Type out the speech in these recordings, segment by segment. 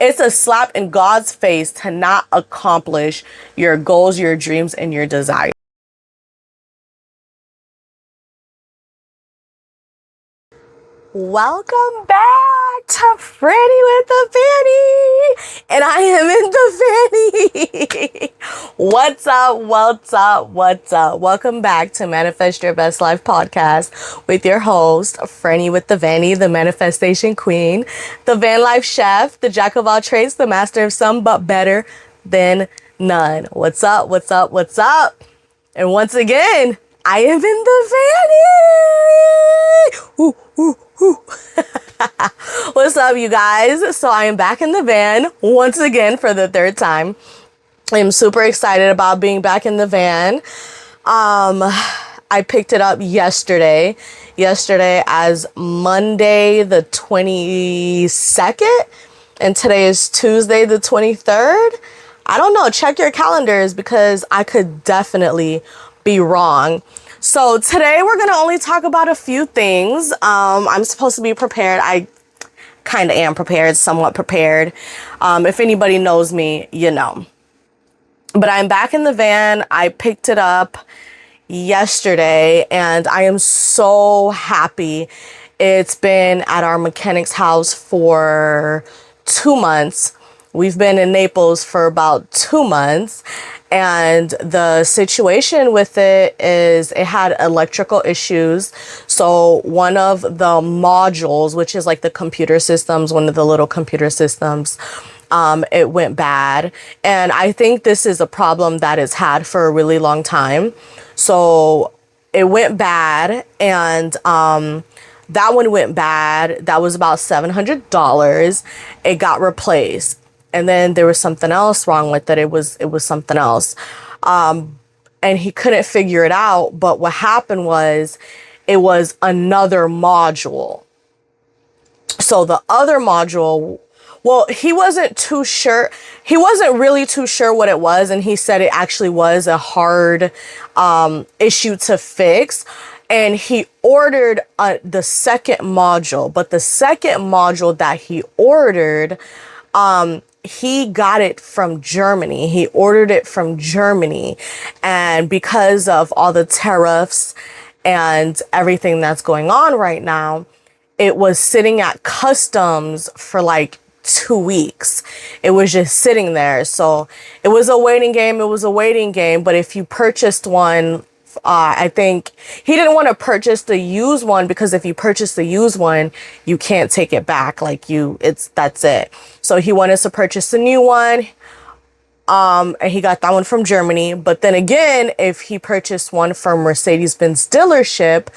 It's a slap in God's face to not accomplish your goals, your dreams, and your desires. Welcome back to Franny with the Fanny, and I am in the Fanny. What's up? What's up? What's up? Welcome back to Manifest Your Best Life podcast with your host, Franny with the Vanny, the manifestation queen, the van life chef, the jack of all trades, the master of some, but better than none. What's up? What's up? What's up? And once again, I am in the Vanny. Ooh, ooh. What's up, you guys? So I am back in the van once again for the third time. I am super excited about being back in the van. I picked it up yesterday as Monday the 22nd, and today is Tuesday the 23rd. I don't know, check your calendars because I could definitely be wrong. So today we're going to only talk about a few things. I'm supposed to be prepared. I kind of am prepared, somewhat prepared. If anybody knows me, you know. But I'm back in the van. I picked it up yesterday and I am so happy. It's been at our mechanic's house for 2 months. We've been in Naples for about 2 months. And the situation with it is it had electrical issues. So one of the modules, which is like the computer systems, one of the little computer systems, it went bad. And I think this is a problem that it's had for a really long time. So it went bad, and that one went bad. That was about $700. It got replaced. And then there was something else wrong with it. It was something else. And he couldn't figure it out. But what happened was it was another module. So the other module, well, he wasn't too sure. He wasn't really too sure what it was. And he said it actually was a hard issue to fix. And he ordered the second module. But the second module that he ordered, he got it from Germany. He ordered it from Germany. And because of all the tariffs and everything that's going on right now, it was sitting at customs for like 2 weeks. It was just sitting there. So it was a waiting game. It was a waiting game. But if you purchased one, I think he didn't want to purchase the used one, because if you purchase the used one, you can't take it back. That's it. So he wanted to purchase a new one. And he got that one from Germany. But then again, if he purchased one from Mercedes-Benz dealership,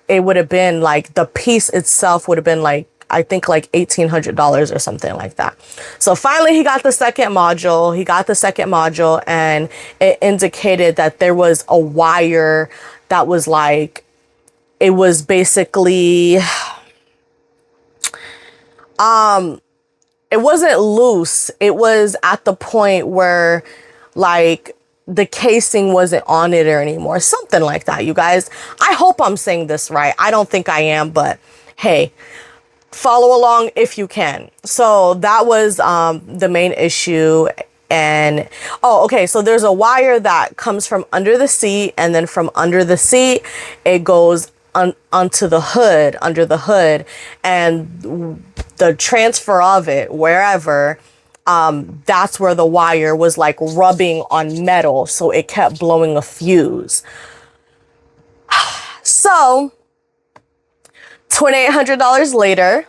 it would have been like the piece itself would have been like, I think like $1,800 or something like that. So finally he got the second module. And it indicated that there was a wire that was like, it was basically, it wasn't loose. It was at the point where like the casing wasn't on it or anymore. Something like that, you guys. I hope I'm saying this right. I don't think I am, but hey, follow along if you can. So that was the main issue. And okay, so there's a wire that comes from under the seat, and then from under the seat it goes onto the hood, under the hood, and the transfer of it wherever, that's where the wire was like rubbing on metal, so it kept blowing a fuse. So $2,800 later,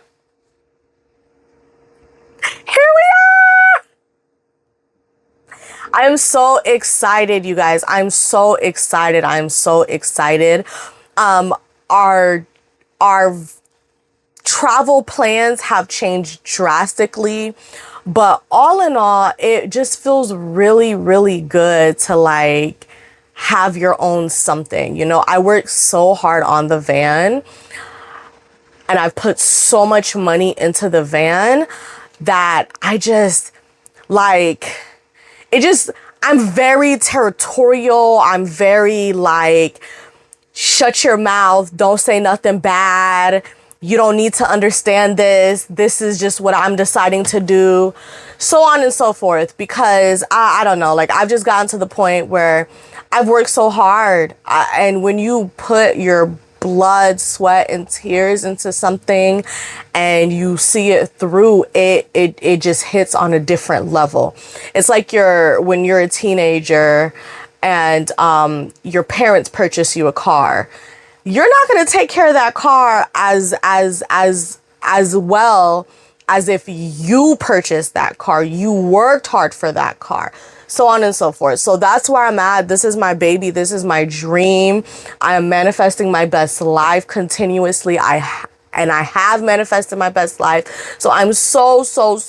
here we are. I am so excited, you guys. I'm so excited. Our travel plans have changed drastically, but all in all, it just feels really, really good to like have your own something. You know, I worked so hard on the van, and I've put so much money into the van that I just like, I'm very territorial. I'm very like, shut your mouth. Don't say nothing bad. You don't need to understand this. This is just what I'm deciding to do. So on and so forth. Because I don't know, like I've just gotten to the point where I've worked so hard. And when you put your blood, sweat, and tears into something and you see it through, it just hits on a different level. It's like when you're a teenager and your parents purchase you a car. You're not going to take care of that car as well as if you purchased that car. You worked hard for that car. So on and so forth. So that's where I'm at. This is my baby. This is my dream. I am manifesting my best life continuously. I have manifested my best life. So I'm so excited.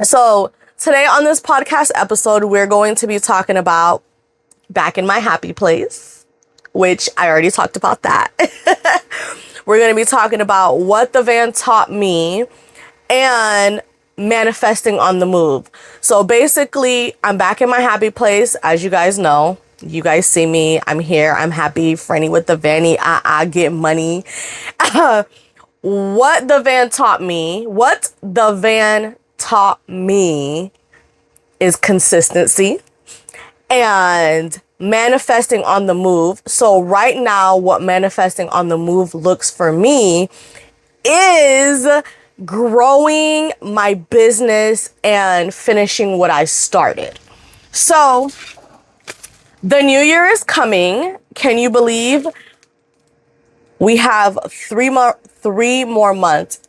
So today on this podcast episode, we're going to be talking about back in my happy place, which I already talked about that. We're going to be talking about what the van taught me and manifesting on the move. So basically, I'm back in my happy place. As you guys know, you guys see me. I'm here. I'm happy. Franny with the vanny. I get money. What the van taught me is consistency and manifesting on the move. So right now, what manifesting on the move looks for me is growing my business and finishing what I started. So the new year is coming. Can you believe we have three more months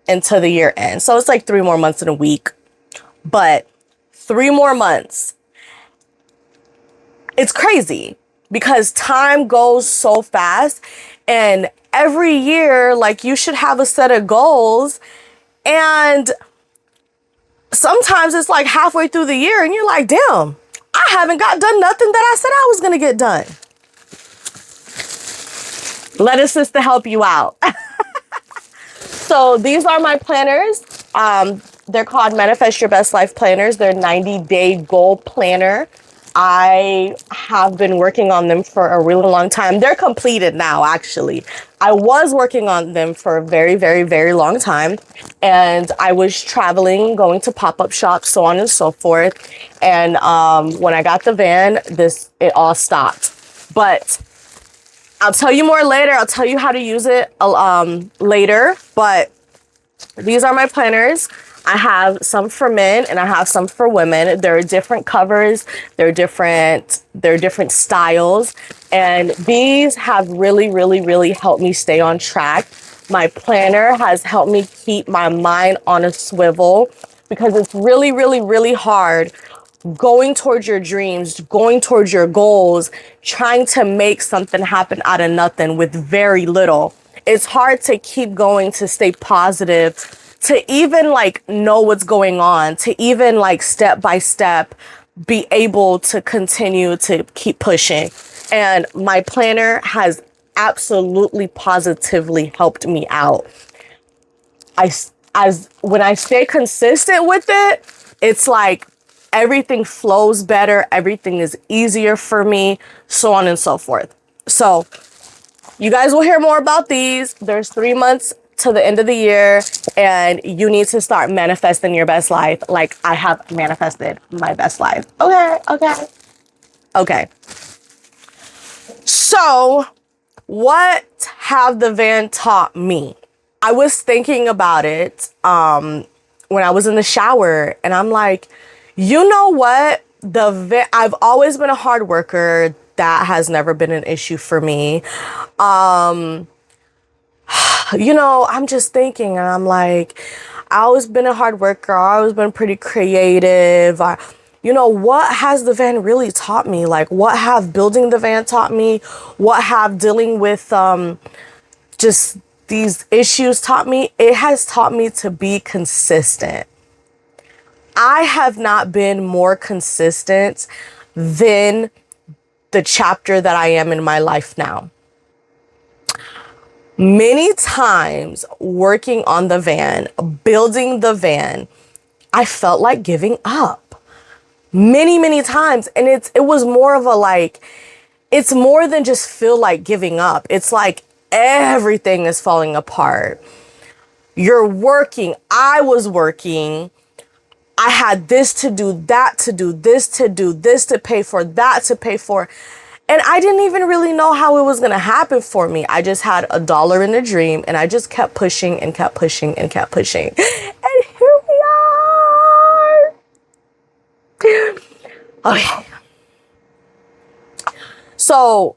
into the year end? So it's like 3 more months in a week, but 3 more months. It's crazy because time goes so fast, and every year, like, you should have a set of goals, and sometimes it's like halfway through the year and you're like, damn, I haven't got done nothing that I said I was going to get done. Let a sister help you out. So these are my planners. They're called Manifest Your Best Life planners. They're 90-day goal planner. I have been working on them for a really long time. They're completed now, actually. I was working on them for a very, very, very long time. And I was traveling, going to pop-up shops, so on and so forth. And when I got the van, it all stopped. But I'll tell you more later. I'll tell you how to use it later. But these are my planners. I have some for men and I have some for women. There are different covers. There are different styles. And these have really, really, really helped me stay on track. My planner has helped me keep my mind on a swivel because it's really, really, really hard going towards your dreams, going towards your goals, trying to make something happen out of nothing with very little. It's hard to keep going, to stay positive, to even like know what's going on, to even like step by step be able to continue to keep pushing. And my planner has absolutely positively helped me out. When I stay consistent with it, it's like everything flows better, everything is easier for me, so on and so forth. So you guys will hear more about these. There's 3 months to the end of the year, and you need to start manifesting your best life like I have manifested my best life. Okay. So what have the van taught me? I was thinking about it when I was in the shower, and I'm like, you know what? I've always been a hard worker. That has never been an issue for me. I'm just thinking, and I'm like, I always been a hard worker. I always been pretty creative. What has the van really taught me? Like, what have building the van taught me? What have dealing with just these issues taught me? It has taught me to be consistent. I have not been more consistent than the chapter that I am in my life now. Many times working on the van, building the van, I felt like giving up. Many, many times. And it was more of a like, it's more than just feel like giving up. It's like everything is falling apart. You're working. I was working. I had this to do, that to do, this to do, this to pay for, that to pay for. And I didn't even really know how it was going to happen for me. I just had $1 in a dream, and I just kept pushing and kept pushing and kept pushing. And here we are. Okay. So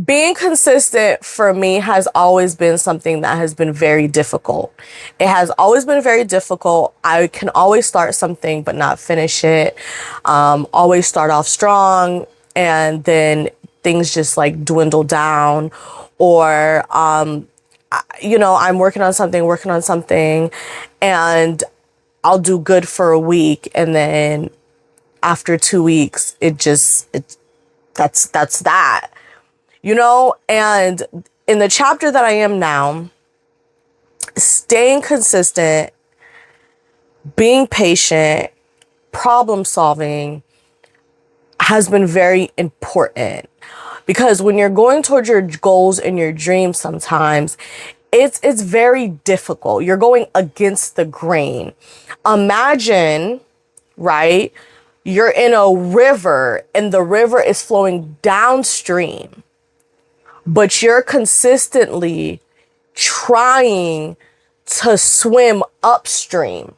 being consistent for me has always been something that has been very difficult. It has always been very difficult. I can always start something but not finish it. Always start off strong, and then things just like dwindle down, or I'm working on something, and I'll do good for a week, and then after 2 weeks, that's that. And in the chapter that I am now, staying consistent, being patient, problem solving has been very important, because when you're going towards your goals and your dreams, sometimes it's very difficult. You're going against the grain. Imagine, right? You're in a river and the river is flowing downstream, but you're consistently trying to swim upstream.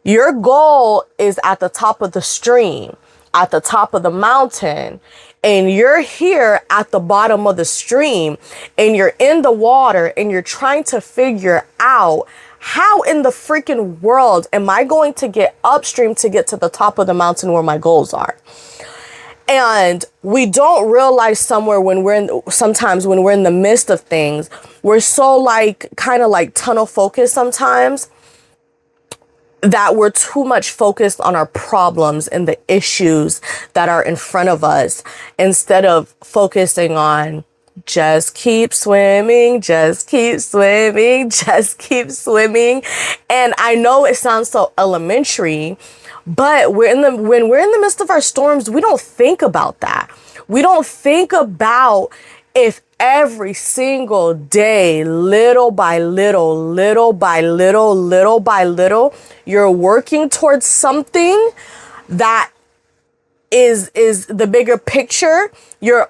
Your goal is at the top of the stream, at the top of the mountain, and you're here at the bottom of the stream, and you're in the water, and you're trying to figure out, how in the freaking world am I going to get upstream to get to the top of the mountain where my goals are? And we don't realize sometimes when we're in the midst of things, we're so kind of like tunnel focused sometimes, that we're too much focused on our problems and the issues that are in front of us, instead of focusing on just keep swimming, just keep swimming, just keep swimming. And I know it sounds so elementary, but when we're in the midst of our storms, we don't think about that. We don't think about if every single day, little by little, little by little, little by little, you're working towards something that is the bigger picture. You're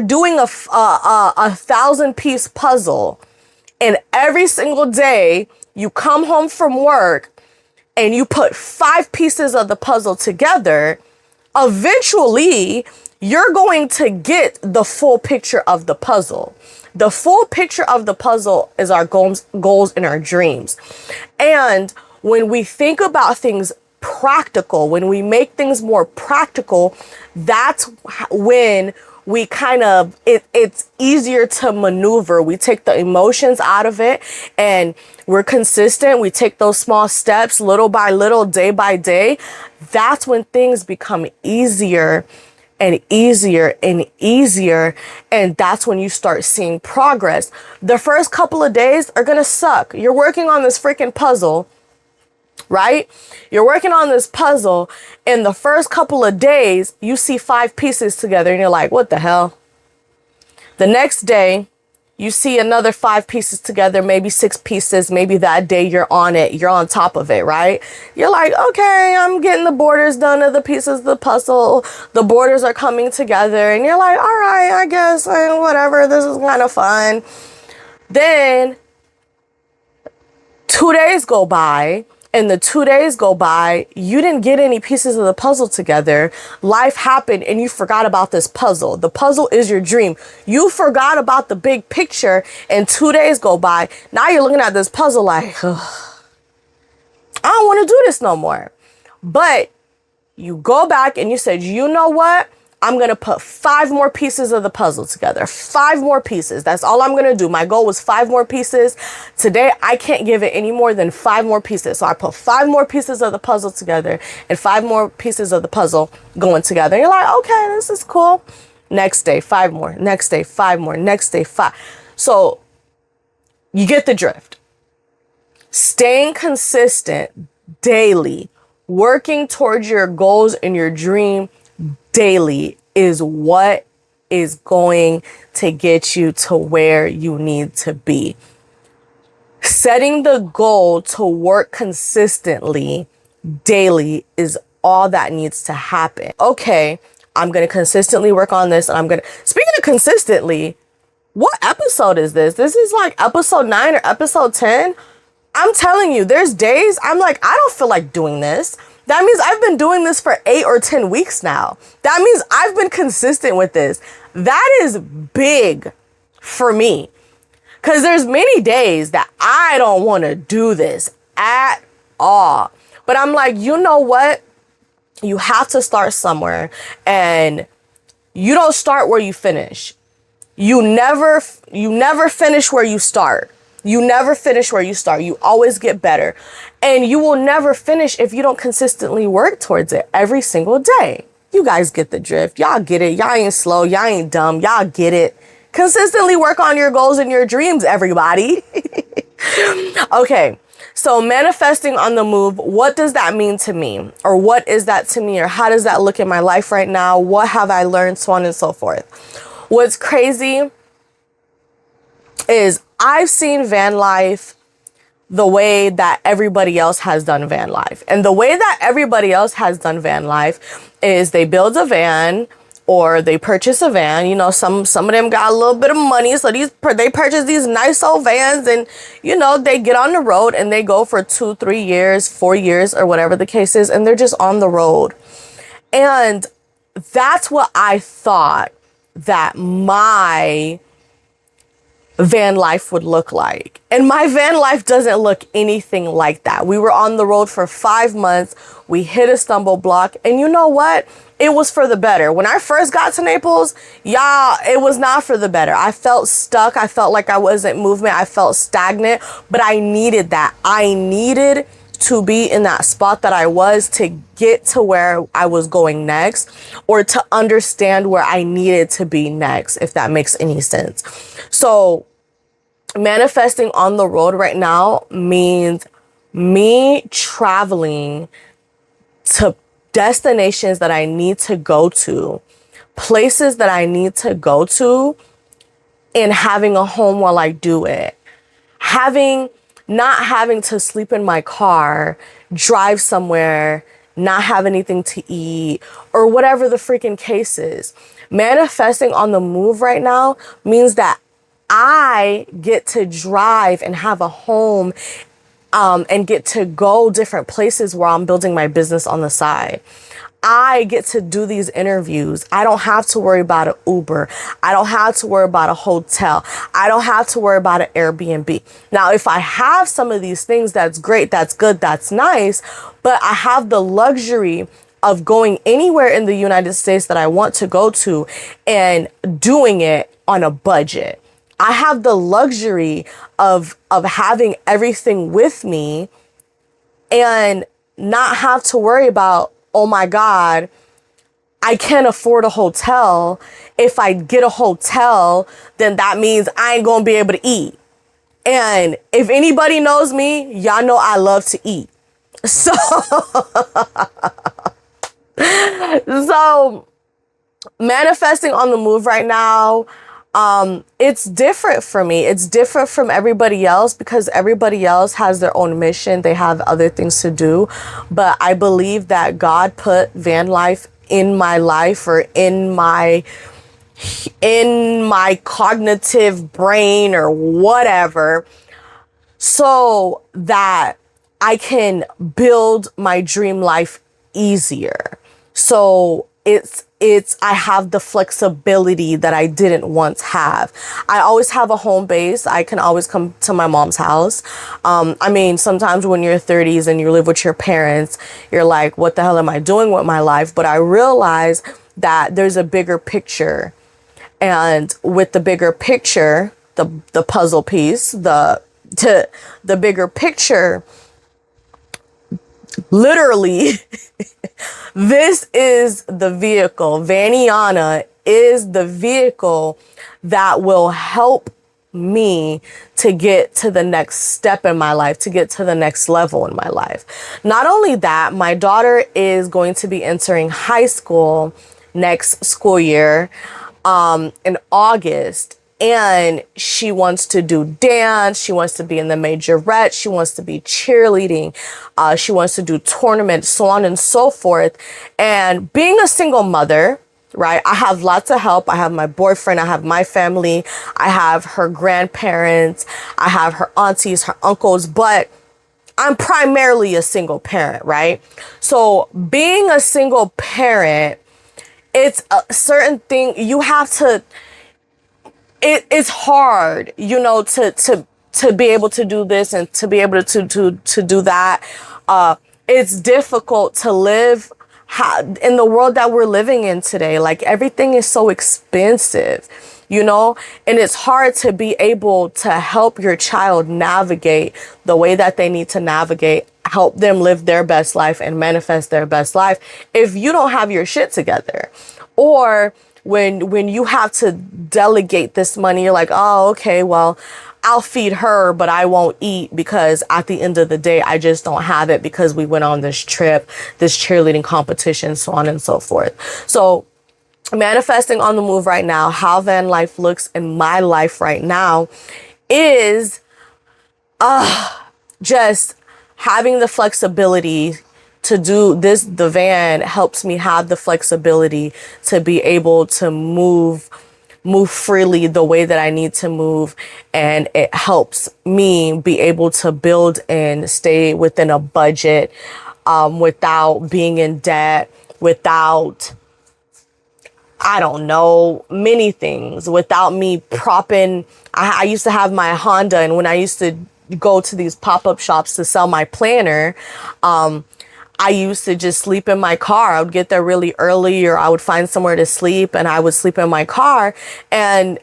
doing a 1,000-piece puzzle, and every single day you come home from work and you put 5 pieces of the puzzle together. Eventually, you're going to get the full picture of the puzzle. The full picture of the puzzle is our goals and our dreams. And when we think about things practical, when we make things more practical, that's when we it's easier to maneuver. We take the emotions out of it, and we're consistent. We take those small steps little by little, day by day. That's when things become easier and easier and easier. And that's when you start seeing progress. The first couple of days are going to suck. You're working on this freaking puzzle, right? You're working on this puzzle. In the first couple of days, you see 5 pieces together and you're like, what the hell? The next day, you see another 5 pieces together, maybe 6 pieces. Maybe that day you're on it. You're on top of it, right? You're like, okay, I'm getting the borders done of the pieces of the puzzle. The borders are coming together. And you're like, all right, I guess, whatever. This is kind of fun. Then 2 days go by. And the 2 days go by, you didn't get any pieces of the puzzle together. Life happened and you forgot about this puzzle. The puzzle is your dream. You forgot about the big picture, and 2 days go by. Now you're looking at this puzzle like, ugh, I don't want to do this no more. But you go back and you said, you know what? I'm going to put 5 more pieces of the puzzle together. 5 more pieces. That's all I'm going to do. My goal was 5 more pieces. Today, I can't give it any more than 5 more pieces. So I put 5 more pieces of the puzzle together, and 5 more pieces of the puzzle going together. And you're like, okay, this is cool. Next day, 5 more. Next day, 5 more. Next day, 5. So you get the drift. Staying consistent daily, working towards your goals and your dream daily is what is going to get you to where you need to be. Setting the goal to work consistently daily is all that needs to happen. Okay, I'm going to consistently work on this, and speaking of consistently, what episode is this? This is like episode 9 or episode 10. I'm telling you, there's days I'm like, I don't feel like doing this. That means I've been doing this for 8 or 10 weeks now. That means I've been consistent with this. That is big for me. Because there's many days that I don't want to do this at all. But I'm like, you know what? You have to start somewhere. And you don't start where you finish. You never finish where you start. You never finish where you start. You always get better. And you will never finish if you don't consistently work towards it every single day. You guys get the drift. Y'all get it. Y'all ain't slow. Y'all ain't dumb. Y'all get it. Consistently work on your goals and your dreams, everybody. Okay, so manifesting on the move, what does that mean to me? Or what is that to me? Or how does that look in my life right now? What have I learned? So on and so forth. What's crazy is I've seen van life the way that everybody else has done van life. And the way that everybody else has done van life is they build a van, or they purchase a van. You know, some of them got a little bit of money, so they purchase these nice old vans, and you know, they get on the road and they go for 2, 3 years, 4 years, or whatever the case is, and they're just on the road. And that's what I thought that my van life would look like. And my van life doesn't look anything like that. We were on the road for 5 months. We hit a stumble block, and you know what? It was for the better. When I first got to Naples, y'all, it was not for the better. I felt stuck. I felt like I wasn't moving. I felt stagnant, but I needed that. I needed to be in that spot that I was to get to where I was going next, or to understand where I needed to be next, if that makes any sense. So manifesting on the road right now means me traveling to destinations that I need to go to, places that I need to go to, and having a home while I do it. Not having to sleep in my car, drive somewhere, not have anything to eat, or whatever the freaking case is. Manifesting on the move right now means that I get to drive and have a home, and get to go different places where I'm building my business on the side. I get to do these interviews. I don't have to worry about an Uber. I don't have to worry about a hotel. I don't have to worry about an Airbnb. Now, if I have some of these things, that's great. That's good. That's nice. But I have the luxury of going anywhere in the United States that I want to go to and doing it on a budget. I have the luxury of having everything with me and not have to worry about, oh my God, I can't afford a hotel. If I get a hotel, then that means I ain't gonna be able to eat. And if anybody knows me, y'all know I love to eat. So, so manifesting on the move right now, it's different for me. It's different from everybody else because everybody else has their own mission. They have other things to do. But I believe that God put van life in my life, or in my cognitive brain or whatever, so that I can build my dream life easier. So I have the flexibility that I didn't once have. I always have a home base. I can always come to my mom's house. I mean, sometimes when you're 30s and you live with your parents, you're like, what the hell am I doing with my life? But I realize that there's a bigger picture. And with the bigger picture, the puzzle piece, the bigger picture, literally, this is the vehicle. Vaniana is the vehicle that will help me to get to the next step in my life, to get to the next level in my life. Not only that, my daughter is going to be entering high school next school year. in August. And she wants to do dance. She wants to be in the majorette. She wants to be cheerleading. She wants to do tournaments, so on and so forth. And being a single mother, right? I have lots of help. I have my boyfriend. I have my family. I have her grandparents. I have her aunties, her uncles, but I'm primarily a single parent, right? So being a single parent, it's a certain thing you have to, it's hard, to be able to do this and to be able to do that. It's difficult to live in the world that we're living in today. Like, everything is so expensive, and it's hard to be able to help your child navigate the way that they need to navigate, help them live their best life and manifest their best life if you don't have your shit together. Or when you have to delegate this money, you're like, oh, okay, well, I'll feed her, but I won't eat because at the end of the day, I just don't have it because we went on this trip, this cheerleading competition, so on and so forth. So manifesting on the move right now, how van life looks in my life right now is just having the flexibility to do this. The van helps me have the flexibility to be able to move freely the way that I need to move. And it helps me be able to build and stay within a budget, without being in debt, without, I don't know, many things, without me propping. I used to have my Honda, and when I used to go to these pop-up shops to sell my planner, I used to just sleep in my car. I would get there really early, or I would find somewhere to sleep, and I would sleep in my car. And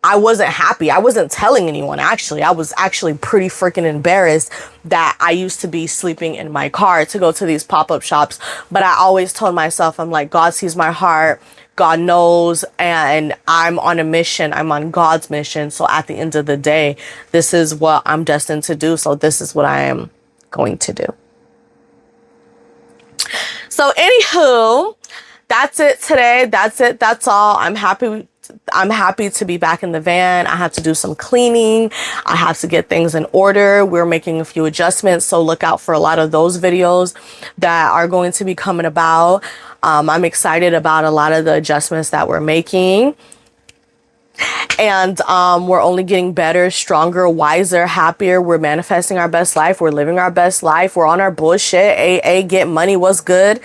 I wasn't happy. I wasn't telling anyone, actually. I was actually pretty freaking embarrassed that I used to be sleeping in my car to go to these pop-up shops. But I always told myself, I'm like, God sees my heart. God knows, and I'm on a mission. I'm on God's mission. So at the end of the day, this is what I'm destined to do. So this is what I am going to do. So anywho, that's it today. That's it. That's all. I'm happy to be back in the van. I have to do some cleaning. I have to get things in order. We're making a few adjustments, so look out for a lot of those videos that are going to be coming about. I'm excited about a lot of the adjustments that we're making. And we're only getting better, stronger, wiser, happier. We're manifesting our best life. We're living our best life. We're on our bullshit. AA, get money. What's good?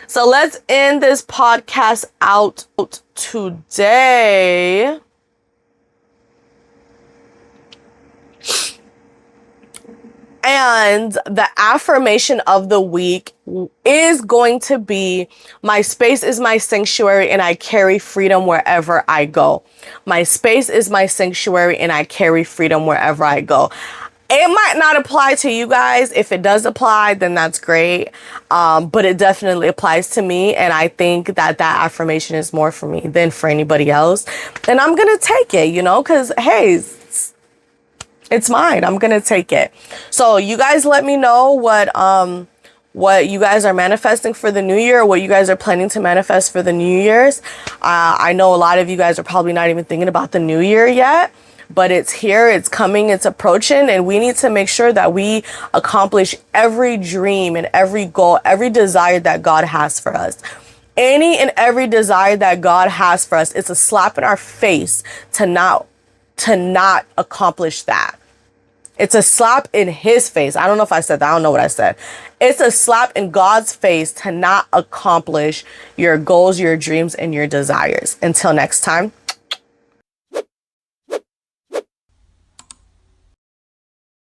So let's end this podcast out today. And the affirmation of the week is going to be, my space is my sanctuary and I carry freedom wherever I go. My space is my sanctuary and I carry freedom wherever I go. It might not apply to you guys. If it does apply, then that's great. But it definitely applies to me. And I think that affirmation is more for me than for anybody else. And I'm going to take it, because, hey, it's mine. I'm going to take it. So you guys let me know what you guys are manifesting for the new year, what you guys are planning to manifest for the New Year's. I know a lot of you guys are probably not even thinking about the new year yet, but it's here, it's coming, it's approaching, and we need to make sure that we accomplish every dream and every goal, every desire that God has for us. Any and every desire that God has for us, it's a slap in our face to not accomplish that. It's a slap in his face. I don't know if I said that. I don't know what I said. It's a slap in God's face to not accomplish your goals, your dreams, and your desires. Until next time.